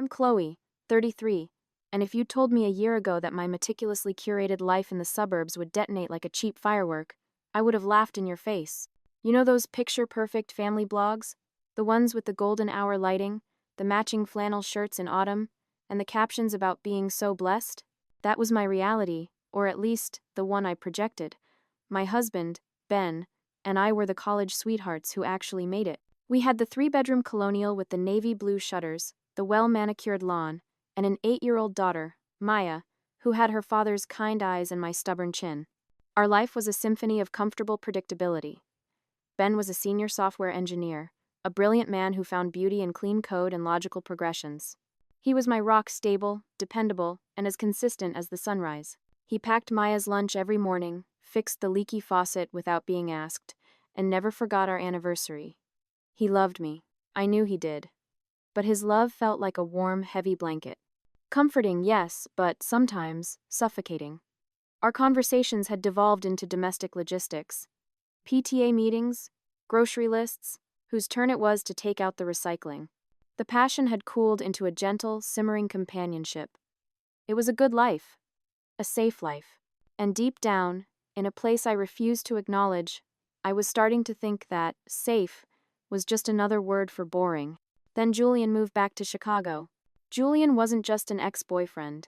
I'm Chloe, 33, and if you told me a year ago that my meticulously curated life in the suburbs would detonate like a cheap firework, I would have laughed in your face. You know those picture-perfect family blogs? The ones with the golden hour lighting, the matching flannel shirts in autumn, and the captions about being so blessed? That was my reality, or at least, the one I projected. My husband, Ben, and I were the college sweethearts who actually made it. We had the 3-bedroom colonial with the navy blue shutters, the well-manicured lawn, and an 8-year-old daughter, Maya, who had her father's kind eyes and my stubborn chin. Our life was a symphony of comfortable predictability. Ben was a senior software engineer, a brilliant man who found beauty in clean code and logical progressions. He was my rock, stable, dependable, and as consistent as the sunrise. He packed Maya's lunch every morning, fixed the leaky faucet without being asked, and never forgot our anniversary. He loved me. I knew he did. But his love felt like a warm, heavy blanket. Comforting, yes, but sometimes suffocating. Our conversations had devolved into domestic logistics. PTA meetings, grocery lists, whose turn it was to take out the recycling. The passion had cooled into a gentle, simmering companionship. It was a good life. A safe life. And deep down, in a place I refused to acknowledge, I was starting to think that safe was just another word for boring. Then Julian moved back to Chicago. Julian wasn't just an ex-boyfriend.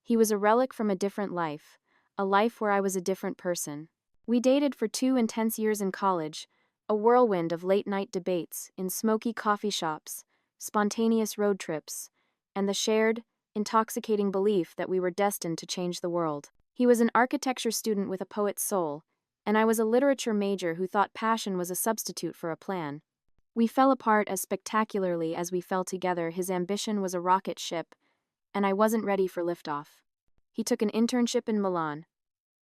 He was a relic from a different life, a life where I was a different person. We dated for 2 intense years in college, a whirlwind of late-night debates in smoky coffee shops, spontaneous road trips, and the shared, intoxicating belief that we were destined to change the world. He was an architecture student with a poet's soul, and I was a literature major who thought passion was a substitute for a plan. We fell apart as spectacularly as we fell together. His ambition was a rocket ship, and I wasn't ready for liftoff. He took an internship in Milan.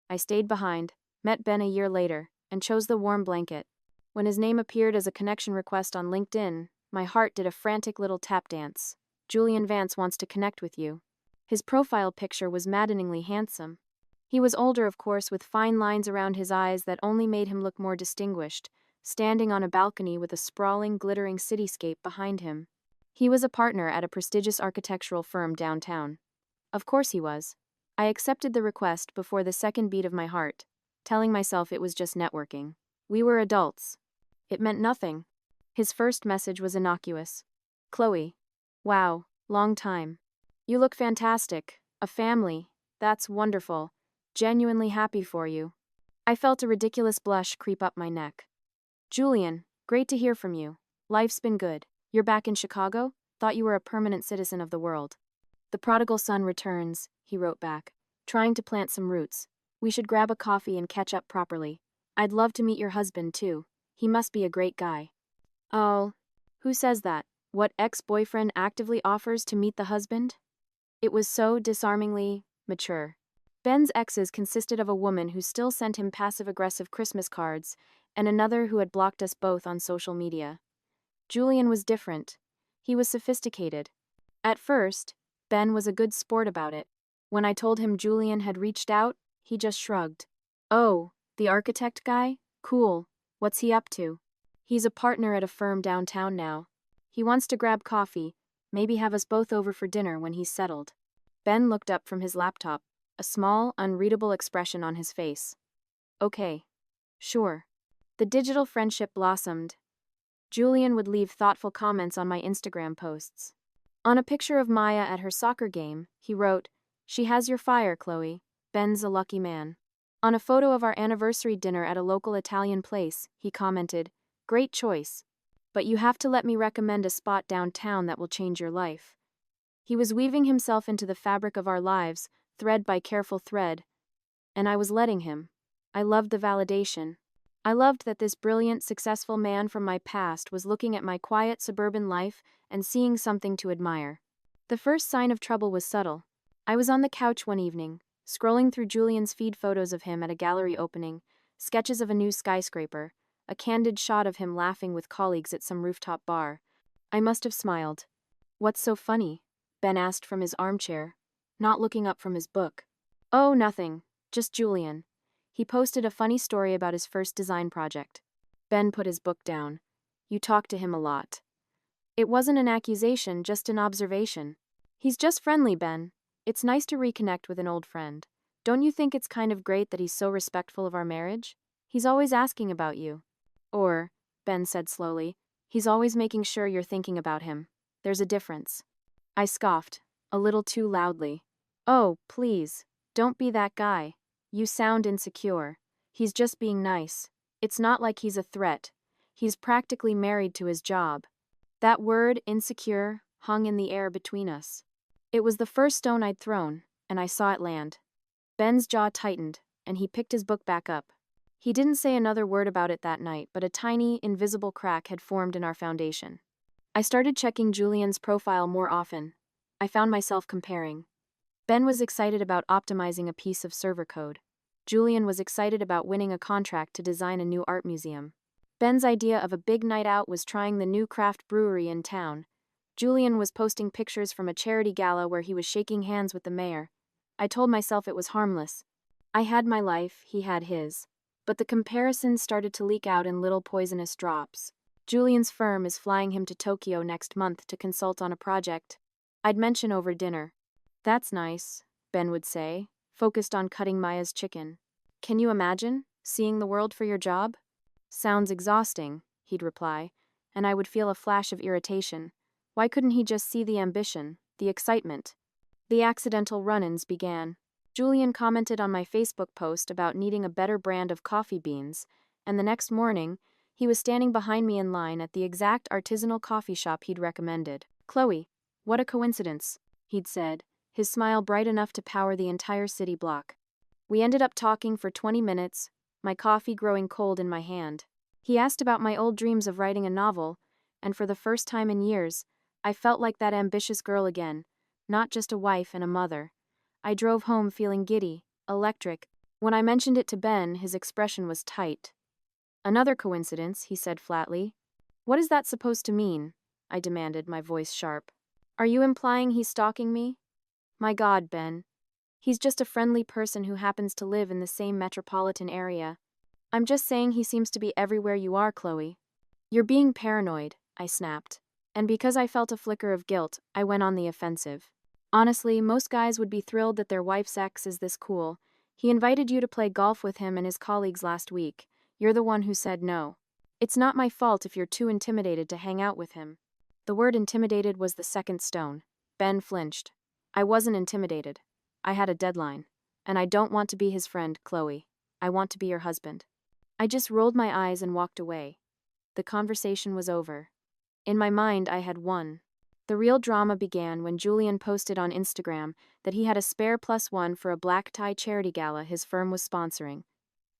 I stayed behind, met Ben a year later, and chose the warm blanket. When his name appeared as a connection request on LinkedIn, my heart did a frantic little tap dance. Julian Vance wants to connect with you. His profile picture was maddeningly handsome. He was older, of course, with fine lines around his eyes that only made him look more distinguished, standing on a balcony with a sprawling, glittering cityscape behind him. He was a partner at a prestigious architectural firm downtown. Of course he was. I accepted the request before the second beat of my heart, telling myself it was just networking. We were adults. It meant nothing. His first message was innocuous. Chloe. Wow, long time. You look fantastic. A family. That's wonderful. Genuinely happy for you. I felt a ridiculous blush creep up my neck. Julian, great to hear from you. Life's been good. You're back in Chicago? Thought you were a permanent citizen of the world. The prodigal son returns, he wrote back, trying to plant some roots. We should grab a coffee and catch up properly. I'd love to meet your husband, too. He must be a great guy. Oh, who says that? What ex-boyfriend actively offers to meet the husband? It was so disarmingly mature. Ben's exes consisted of a woman who still sent him passive-aggressive Christmas cards and another who had blocked us both on social media. Julian was different. He was sophisticated. At first, Ben was a good sport about it. When I told him Julian had reached out, he just shrugged. Oh, the architect guy? Cool. What's he up to? He's a partner at a firm downtown now. He wants to grab coffee, maybe have us both over for dinner when he's settled. Ben looked up from his laptop, a small, unreadable expression on his face. Okay. Sure. The digital friendship blossomed. Julian would leave thoughtful comments on my Instagram posts. On a picture of Maya at her soccer game, he wrote, "She has your fire, Chloe. Ben's a lucky man." On a photo of our anniversary dinner at a local Italian place, he commented, "Great choice. But you have to let me recommend a spot downtown that will change your life." He was weaving himself into the fabric of our lives, thread by careful thread, and I was letting him. I loved the validation. I loved that this brilliant, successful man from my past was looking at my quiet suburban life and seeing something to admire. The first sign of trouble was subtle. I was on the couch one evening, scrolling through Julian's feed photos of him at a gallery opening, sketches of a new skyscraper, a candid shot of him laughing with colleagues at some rooftop bar. I must have smiled. "What's so funny?" Ben asked from his armchair, not looking up from his book. "Oh, nothing. Just Julian. He posted a funny story about his first design project." Ben put his book down. "You talked to him a lot." It wasn't an accusation, just an observation. He's just friendly, Ben. It's nice to reconnect with an old friend. Don't you think it's kind of great that he's so respectful of our marriage? He's always asking about you. Or, Ben said slowly, he's always making sure you're thinking about him. There's a difference. I scoffed, a little too loudly. Oh, please, don't be that guy. You sound insecure. He's just being nice. It's not like he's a threat. He's practically married to his job. That word, insecure, hung in the air between us. It was the first stone I'd thrown, and I saw it land. Ben's jaw tightened, and he picked his book back up. He didn't say another word about it that night, but a tiny, invisible crack had formed in our foundation. I started checking Julian's profile more often. I found myself comparing. Ben was excited about optimizing a piece of server code. Julian was excited about winning a contract to design a new art museum. Ben's idea of a big night out was trying the new craft brewery in town. Julian was posting pictures from a charity gala where he was shaking hands with the mayor. I told myself it was harmless. I had my life, he had his. But the comparisons started to leak out in little poisonous drops. Julian's firm is flying him to Tokyo next month to consult on a project. I'd mention over dinner. That's nice, Ben would say, focused on cutting Maya's chicken. Can you imagine, seeing the world for your job? Sounds exhausting, he'd reply, and I would feel a flash of irritation. Why couldn't he just see the ambition, the excitement? The accidental run-ins began. Julian commented on my Facebook post about needing a better brand of coffee beans, and the next morning, he was standing behind me in line at the exact artisanal coffee shop he'd recommended. Chloe, what a coincidence, he'd said, his smile bright enough to power the entire city block. We ended up talking for 20 minutes, my coffee growing cold in my hand. He asked about my old dreams of writing a novel, and for the first time in years, I felt like that ambitious girl again, not just a wife and a mother. I drove home feeling giddy, electric. When I mentioned it to Ben, his expression was tight. Another coincidence, he said flatly. What is that supposed to mean? I demanded, my voice sharp. Are you implying he's stalking me? My God, Ben. He's just a friendly person who happens to live in the same metropolitan area. I'm just saying he seems to be everywhere you are, Chloe. You're being paranoid, I snapped. And because I felt a flicker of guilt, I went on the offensive. Honestly, most guys would be thrilled that their wife's ex is this cool. He invited you to play golf with him and his colleagues last week. You're the one who said no. It's not my fault if you're too intimidated to hang out with him. The word intimidated was the second stone. Ben flinched. I wasn't intimidated. I had a deadline. And I don't want to be his friend, Chloe. I want to be your husband. I just rolled my eyes and walked away. The conversation was over. In my mind, I had won. The real drama began when Julian posted on Instagram that he had a spare +1 for a black tie charity gala his firm was sponsoring.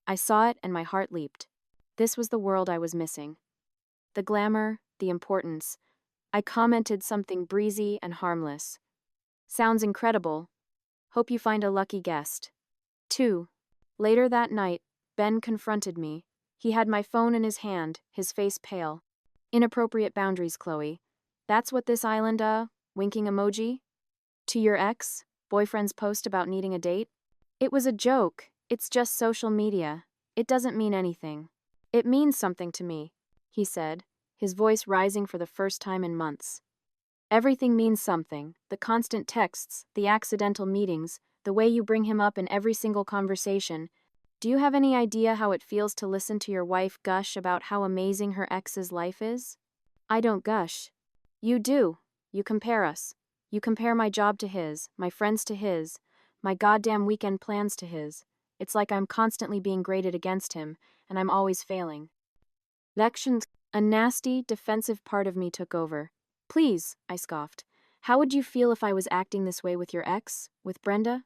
I saw it and my heart leaped. This was the world I was missing. The glamour, the importance. I commented something breezy and harmless. Sounds incredible. Hope you find a lucky guest. 2. Later that night, Ben confronted me. He had my phone in his hand, his face pale. Inappropriate boundaries, Chloe. That's what this island, winking emoji? To your ex, boyfriend's post about needing a date? It was a joke. It's just social media. It doesn't mean anything. It means something to me, he said, his voice rising for the first time in months. Everything means something. The constant texts, the accidental meetings, the way you bring him up in every single conversation. Do you have any idea how it feels to listen to your wife gush about how amazing her ex's life is? I don't gush. You do. You compare us. You compare my job to his, my friends to his, my goddamn weekend plans to his. It's like I'm constantly being graded against him, and I'm always failing. Lections. A nasty, defensive part of me took over. Please, I scoffed. How would you feel if I was acting this way with your ex, with Brenda?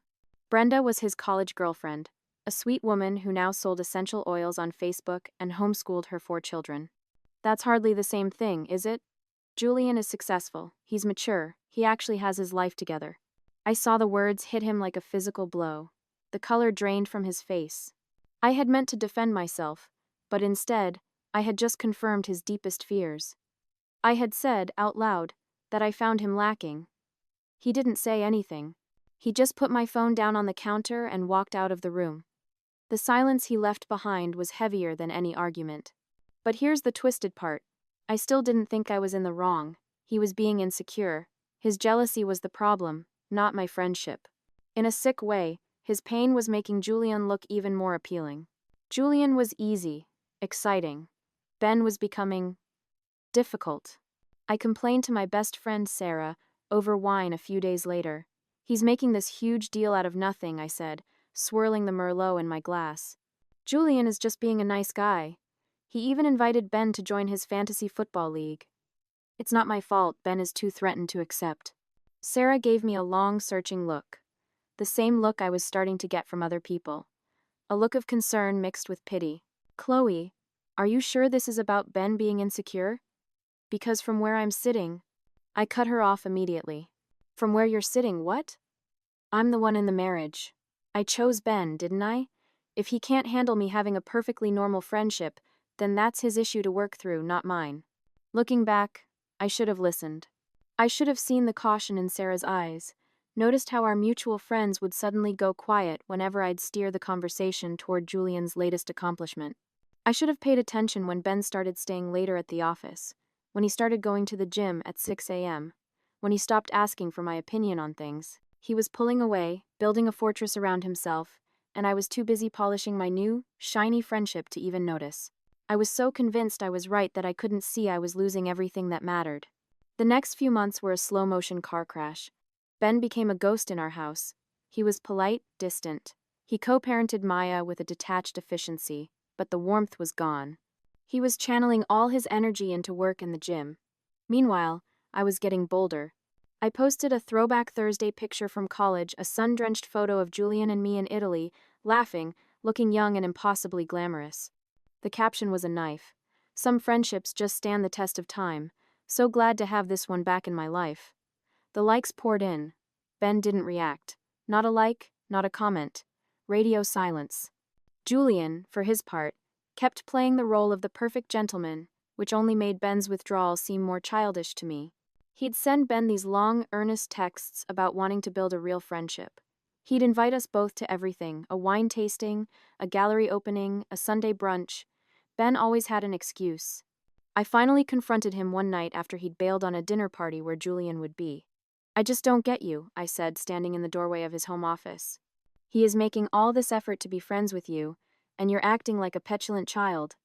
Brenda was his college girlfriend, a sweet woman who now sold essential oils on Facebook and homeschooled her 4 children. That's hardly the same thing, is it? Julian is successful, he's mature, he actually has his life together. I saw the words hit him like a physical blow. The color drained from his face. I had meant to defend myself, but instead, I had just confirmed his deepest fears. I had said, out loud, that I found him lacking. He didn't say anything. He just put my phone down on the counter and walked out of the room. The silence he left behind was heavier than any argument. But here's the twisted part. I still didn't think I was in the wrong. He was being insecure. His jealousy was the problem, not my friendship. In a sick way, his pain was making Julian look even more appealing. Julian was easy, exciting. Ben was becoming difficult. I complained to my best friend Sarah over wine a few days later. He's making this huge deal out of nothing, I said, swirling the Merlot in my glass. Julian is just being a nice guy. He even invited Ben to join his fantasy football league. It's not my fault, Ben is too threatened to accept. Sarah gave me a long, searching look. The same look I was starting to get from other people. A look of concern mixed with pity. Chloe, are you sure this is about Ben being insecure? Because from where I'm sitting, I cut her off immediately. From where you're sitting, what? I'm the one in the marriage. I chose Ben, didn't I? If he can't handle me having a perfectly normal friendship, then that's his issue to work through, not mine. Looking back, I should have listened. I should have seen the caution in Sarah's eyes, noticed how our mutual friends would suddenly go quiet whenever I'd steer the conversation toward Julian's latest accomplishment. I should have paid attention when Ben started staying later at the office, when he started going to the gym at 6 a.m., when he stopped asking for my opinion on things. He was pulling away, building a fortress around himself, and I was too busy polishing my new, shiny friendship to even notice. I was so convinced I was right that I couldn't see I was losing everything that mattered. The next few months were a slow-motion car crash. Ben became a ghost in our house. He was polite, distant. He co-parented Maya with a detached efficiency, but the warmth was gone. He was channeling all his energy into work and the gym. Meanwhile, I was getting bolder. I posted a Throwback Thursday picture from college, a sun-drenched photo of Julian and me in Italy, laughing, looking young and impossibly glamorous. The caption was a knife. Some friendships just stand the test of time. So glad to have this one back in my life. The likes poured in. Ben didn't react. Not a like, not a comment. Radio silence. Julian, for his part, kept playing the role of the perfect gentleman, which only made Ben's withdrawal seem more childish to me. He'd send Ben these long, earnest texts about wanting to build a real friendship. He'd invite us both to everything, a wine tasting, a gallery opening, a Sunday brunch. Ben always had an excuse. I finally confronted him one night after he'd bailed on a dinner party where Julian would be. I just don't get you, I said, standing in the doorway of his home office. He is making all this effort to be friends with you, and you're acting like a petulant child.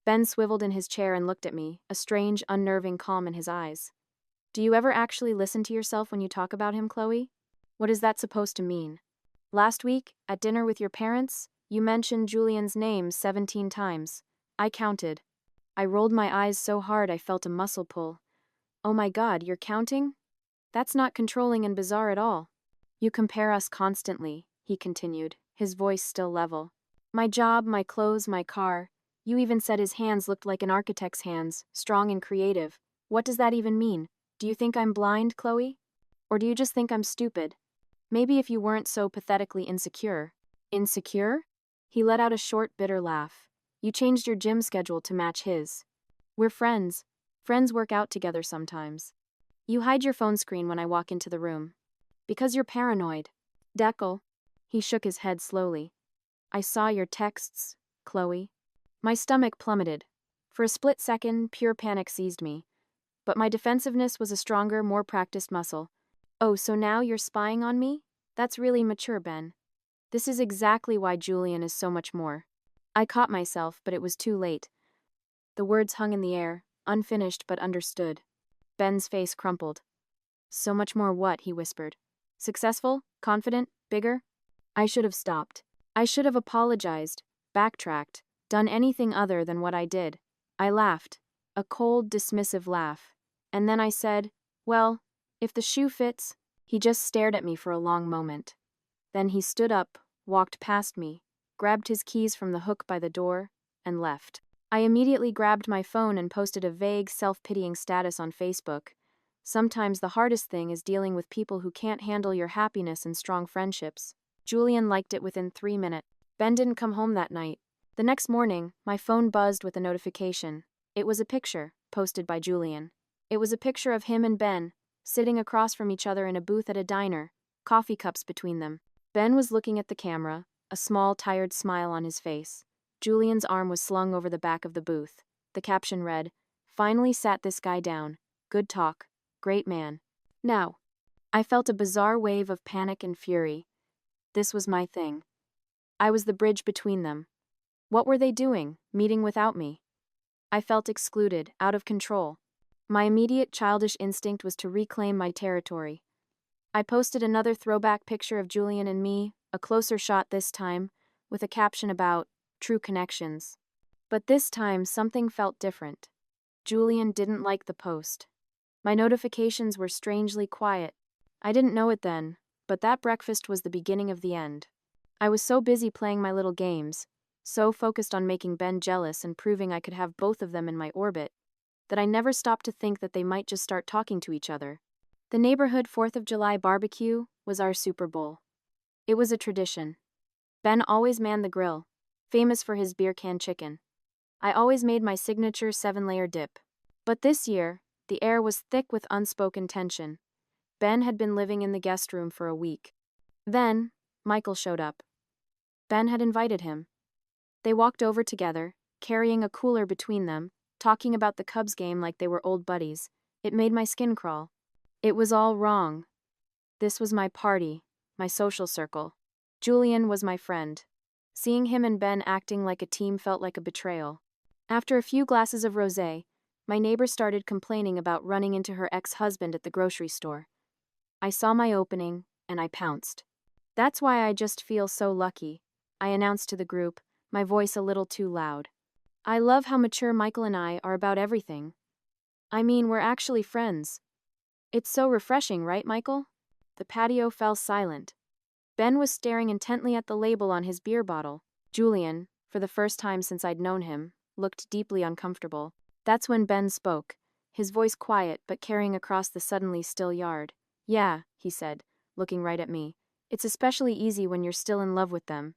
Ben swiveled in his chair and looked at me, a strange, unnerving calm in his eyes. Do you ever actually listen to yourself when you talk about him, Chloe? What is that supposed to mean? Last week, at dinner with your parents, you mentioned Julian's name 17 times. I counted. I rolled my eyes so hard I felt a muscle pull. Oh my God, you're counting? That's not controlling and bizarre at all. You compare us constantly, he continued, his voice still level. My job, my clothes, my car. You even said his hands looked like an architect's hands, strong and creative. What does that even mean? Do you think I'm blind, Chloe? Or do you just think I'm stupid? Maybe if you weren't so pathetically insecure. Insecure? He let out a short, bitter laugh. You changed your gym schedule to match his. We're friends. Friends work out together sometimes. You hide your phone screen when I walk into the room. Because you're paranoid. Deckel. He shook his head slowly. I saw your texts, Chloe. My stomach plummeted. For a split second, pure panic seized me. But my defensiveness was a stronger, more practiced muscle. Oh, so now you're spying on me? That's really mature, Ben. This is exactly why Julian is so much more. I caught myself, but it was too late. The words hung in the air, unfinished but understood. Ben's face crumpled. So much more what? He whispered. Successful? Confident? Bigger? I should have stopped. I should have apologized, backtracked, done anything other than what I did. I laughed, a cold, dismissive laugh. And then I said, well, if the shoe fits. He just stared at me for a long moment. Then he stood up, walked past me, grabbed his keys from the hook by the door, and left. I immediately grabbed my phone and posted a vague, self-pitying status on Facebook. Sometimes the hardest thing is dealing with people who can't handle your happiness and strong friendships. Julian liked it within 3 minutes. Ben didn't come home that night. The next morning, my phone buzzed with a notification. It was a picture, posted by Julian. It was a picture of him and Ben, sitting across from each other in a booth at a diner, coffee cups between them. Ben was looking at the camera, a small, tired smile on his face. Julian's arm was slung over the back of the booth. The caption read, "Finally sat this guy down. Good talk. Great man. Now, I felt a bizarre wave of panic and fury. This was my thing. I was the bridge between them. What were they doing, meeting without me? I felt excluded, out of control. My immediate childish instinct was to reclaim my territory. I posted another throwback picture of Julian and me, a closer shot this time, with a caption about true connections. But this time, something felt different. Julian didn't like the post. My notifications were strangely quiet. I didn't know it then, but that breakfast was the beginning of the end. I was so busy playing my little games, so focused on making Ben jealous and proving I could have both of them in my orbit, that I never stopped to think that they might just start talking to each other. The neighborhood 4th of July barbecue was our Super Bowl. It was a tradition. Ben always manned the grill, famous for his beer can chicken. I always made my signature 7-layer dip. But this year, the air was thick with unspoken tension. Ben had been living in the guest room for a week. Then, Michael showed up. Ben had invited him. They walked over together, carrying a cooler between them, talking about the Cubs game like they were old buddies. It made my skin crawl. It was all wrong. This was my party, my social circle. Julian was my friend. Seeing him and Ben acting like a team felt like a betrayal. After a few glasses of rosé, my neighbor started complaining about running into her ex-husband at the grocery store. I saw my opening, and I pounced. "That's why I just feel so lucky," I announced to the group, my voice a little too loud. "I love how mature Michael and I are about everything. I mean, we're actually friends. It's so refreshing, right, Michael?" The patio fell silent. Ben was staring intently at the label on his beer bottle. Julian, for the first time since I'd known him, looked deeply uncomfortable. That's when Ben spoke, his voice quiet but carrying across the suddenly still yard. "Yeah," he said, looking right at me. "It's especially easy when you're still in love with them."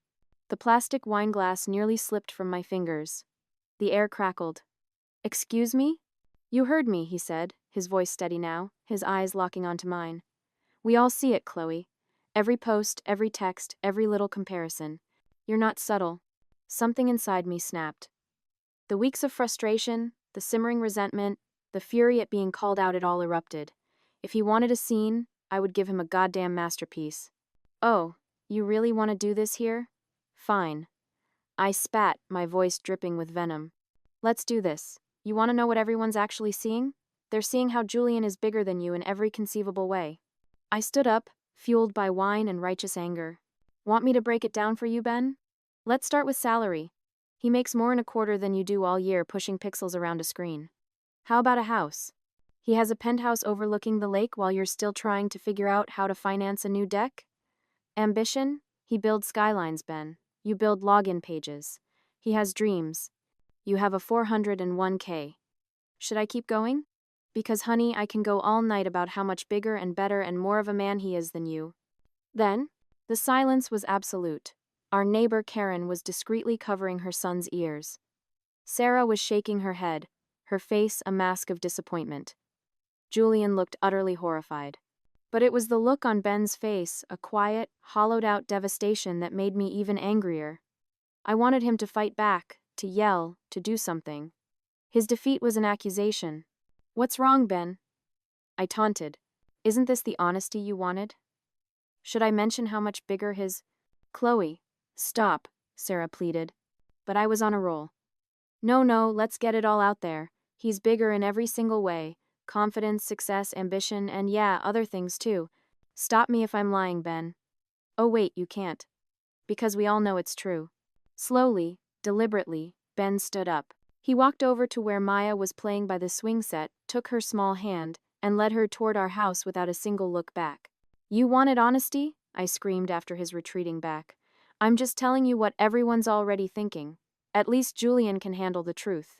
The plastic wine glass nearly slipped from my fingers. The air crackled. "Excuse me?" "You heard me," he said, his voice steady now, his eyes locking onto mine. "We all see it, Chloe. Every post, every text, every little comparison. You're not subtle." Something inside me snapped. The weeks of frustration, the simmering resentment, the fury at being called out, it all erupted. If he wanted a scene, I would give him a goddamn masterpiece. "Oh, you really want to do this here? Fine." I spat, my voice dripping with venom. "Let's do this. You want to know what everyone's actually seeing? They're seeing how Julian is bigger than you in every conceivable way." I stood up, fueled by wine and righteous anger. "Want me to break it down for you, Ben? Let's start with salary. He makes more in a quarter than you do all year pushing pixels around a screen. How about a house? He has a penthouse overlooking the lake while you're still trying to figure out how to finance a new deck? Ambition? He builds skylines, Ben. You build login pages. He has dreams. You have a 401k. Should I keep going? Because, honey, I can go all night about how much bigger and better and more of a man he is than you." Then, the silence was absolute. Our neighbor Karen was discreetly covering her son's ears. Sarah was shaking her head, her face a mask of disappointment. Julian looked utterly horrified. But it was the look on Ben's face, a quiet, hollowed-out devastation that made me even angrier. I wanted him to fight back, to yell, to do something. His defeat was an accusation. "What's wrong, Ben?" I taunted. "Isn't this the honesty you wanted? Should I mention how much bigger his—" "Chloe, stop," Sarah pleaded. But I was on a roll. No, let's get it all out there. He's bigger in every single way. Confidence, success, ambition, and yeah, other things too. Stop me if I'm lying, Ben." "Oh wait, you can't. Because we all know it's true." Slowly, deliberately, Ben stood up. He walked over to where Maya was playing by the swing set, took her small hand, and led her toward our house without a single look back. "You wanted honesty?" I screamed after his retreating back. "I'm just telling you what everyone's already thinking. At least Julian can handle the truth."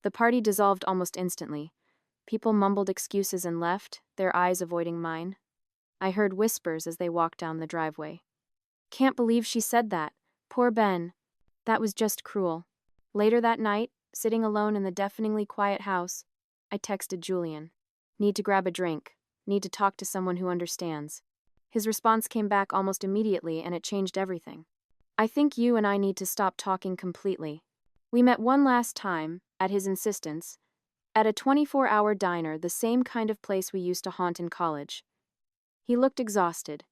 The party dissolved almost instantly. People mumbled excuses and left, their eyes avoiding mine. I heard whispers as they walked down the driveway. "Can't believe she said that. Poor Ben. That was just cruel." Later that night, sitting alone in the deafeningly quiet house, I texted Julian. "Need to grab a drink. Need to talk to someone who understands." His response came back almost immediately, and it changed everything. "I think you and I need to stop talking completely." We met one last time, at his insistence, At a 24-hour diner, the same kind of place we used to haunt in college. He looked exhausted.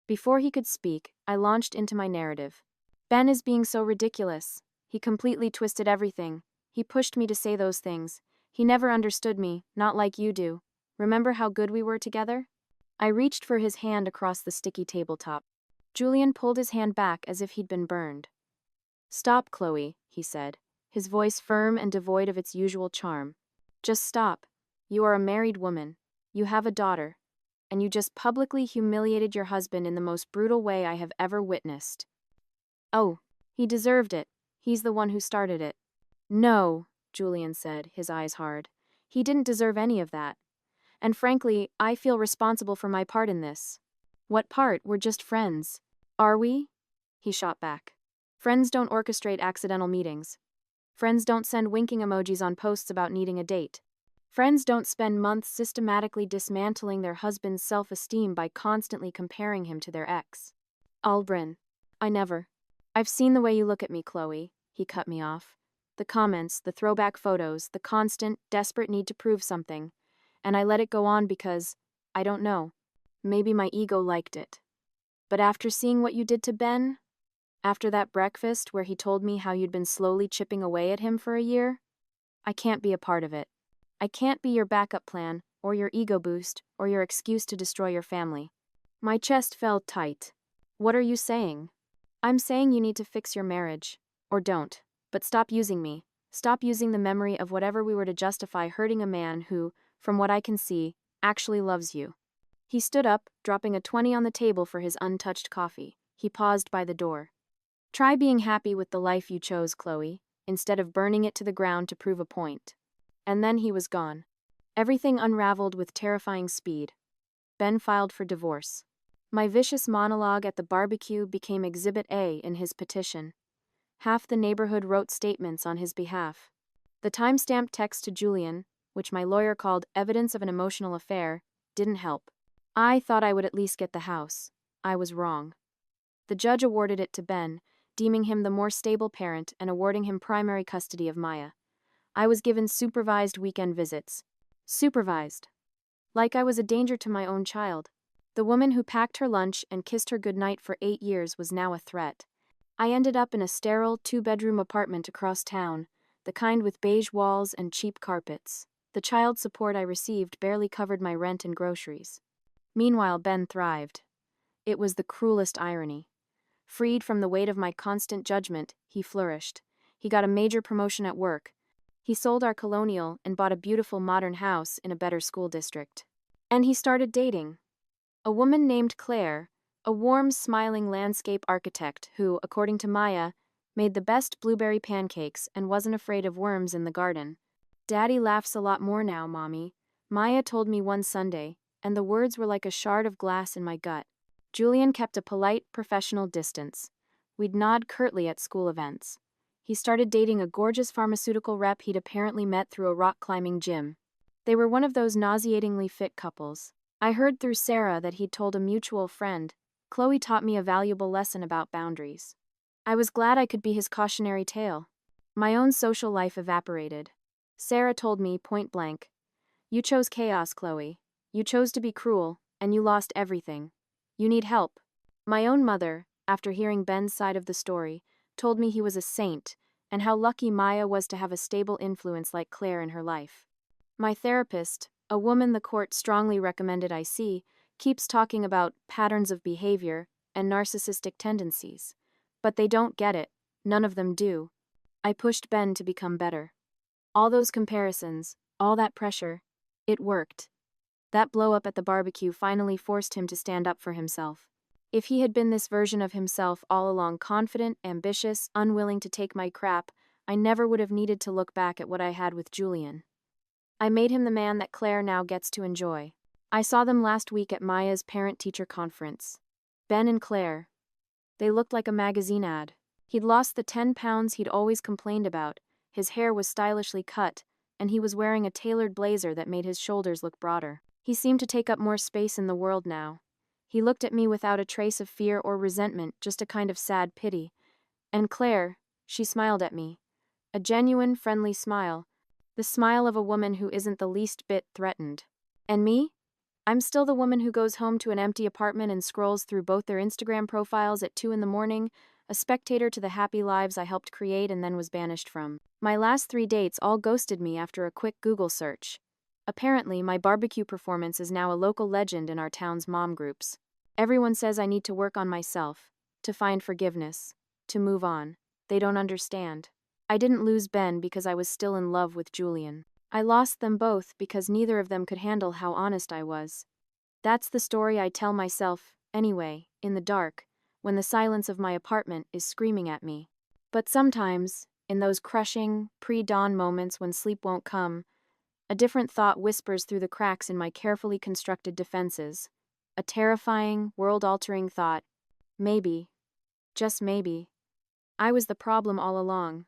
Before he could speak, I launched into my narrative. Ben is being so ridiculous. He completely twisted everything. He pushed me to say those things. He never understood me, not like you do. Remember how good we were together? I reached for his hand across the sticky tabletop. Julian pulled his hand back as if he'd been burned. Stop, Chloe, he said, his voice firm and devoid of its usual charm. Just stop. You are a married woman. You have a daughter. And you just publicly humiliated your husband in the most brutal way I have ever witnessed. Oh, he deserved it. He's the one who started it. No, Julian said, his eyes hard. He didn't deserve any of that. And frankly, I feel responsible for my part in this. What part? We're just friends. Are we? He shot back. Friends don't orchestrate accidental meetings. Friends don't send winking emojis on posts about needing a date. Friends don't spend months systematically dismantling their husband's self-esteem by constantly comparing him to their ex. Albryn. I never. I've seen the way you look at me, Chloe, he cut me off. The comments, the throwback photos, the constant, desperate need to prove something. And I let it go on because, I don't know, maybe my ego liked it. But after seeing what you did to Ben, after that breakfast where he told me how you'd been slowly chipping away at him for a year, I can't be a part of it. I can't be your backup plan, or your ego boost, or your excuse to destroy your family. My chest felt tight. What are you saying? I'm saying you need to fix your marriage. Or don't. But stop using me. Stop using the memory of whatever we were to justify hurting a man who, from what I can see, actually loves you. He stood up, dropping a 20 on the table for his untouched coffee. He paused by the door. Try being happy with the life you chose, Chloe, instead of burning it to the ground to prove a point. And then he was gone. Everything unraveled with terrifying speed. Ben filed for divorce. My vicious monologue at the barbecue became Exhibit A in his petition. Half the neighborhood wrote statements on his behalf. The time-stamped text to Julian, which my lawyer called evidence of an emotional affair, didn't help. I thought I would at least get the house. I was wrong. The judge awarded it to Ben, deeming him the more stable parent and awarding him primary custody of Maya. I was given supervised weekend visits. Supervised. Like I was a danger to my own child. The woman who packed her lunch and kissed her goodnight for 8 years was now a threat. I ended up in a sterile 2-bedroom apartment across town, the kind with beige walls and cheap carpets. The child support I received barely covered my rent and groceries. Meanwhile, Ben thrived. It was the cruelest irony. Freed from the weight of my constant judgment, he flourished. He got a major promotion at work. He sold our colonial and bought a beautiful modern house in a better school district. And he started dating. A woman named Claire, a warm, smiling landscape architect who, according to Maya, made the best blueberry pancakes and wasn't afraid of worms in the garden. Daddy laughs a lot more now, Mommy, Maya told me one Sunday, and the words were like a shard of glass in my gut. Julian kept a polite, professional distance. We'd nod curtly at school events. He started dating a gorgeous pharmaceutical rep he'd apparently met through a rock-climbing gym. They were one of those nauseatingly fit couples. I heard through Sarah that he'd told a mutual friend. Chloe taught me a valuable lesson about boundaries. I was glad I could be his cautionary tale. My own social life evaporated. Sarah told me point blank, "You chose chaos, Chloe. You chose to be cruel, and you lost everything. You need help." My own mother, after hearing Ben's side of the story, told me he was a saint, and how lucky Maya was to have a stable influence like Claire in her life. My therapist, a woman the court strongly recommended I see, keeps talking about patterns of behavior and narcissistic tendencies. But they don't get it. None of them do. I pushed Ben to become better. All those comparisons, all that pressure, it worked. That blow-up at the barbecue finally forced him to stand up for himself. If he had been this version of himself all along, confident, ambitious, unwilling to take my crap, I never would have needed to look back at what I had with Julian. I made him the man that Claire now gets to enjoy. I saw them last week at Maya's parent-teacher conference. Ben and Claire. They looked like a magazine ad. He'd lost the 10 pounds he'd always complained about, his hair was stylishly cut, and he was wearing a tailored blazer that made his shoulders look broader. He seemed to take up more space in the world now. He looked at me without a trace of fear or resentment, just a kind of sad pity. And Claire, she smiled at me. A genuine, friendly smile. The smile of a woman who isn't the least bit threatened. And me? I'm still the woman who goes home to an empty apartment and scrolls through both their Instagram profiles at 2 in the morning, a spectator to the happy lives I helped create and then was banished from. My last 3 dates all ghosted me after a quick Google search. Apparently, my barbecue performance is now a local legend in our town's mom groups. Everyone says I need to work on myself, to find forgiveness, to move on. They don't understand. I didn't lose Ben because I was still in love with Julian. I lost them both because neither of them could handle how honest I was. That's the story I tell myself, anyway, in the dark, when the silence of my apartment is screaming at me. But sometimes, in those crushing, pre-dawn moments when sleep won't come, a different thought whispers through the cracks in my carefully constructed defenses. A terrifying, world-altering thought. Maybe, just maybe, I was the problem all along.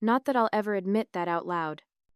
Not that I'll ever admit that out loud.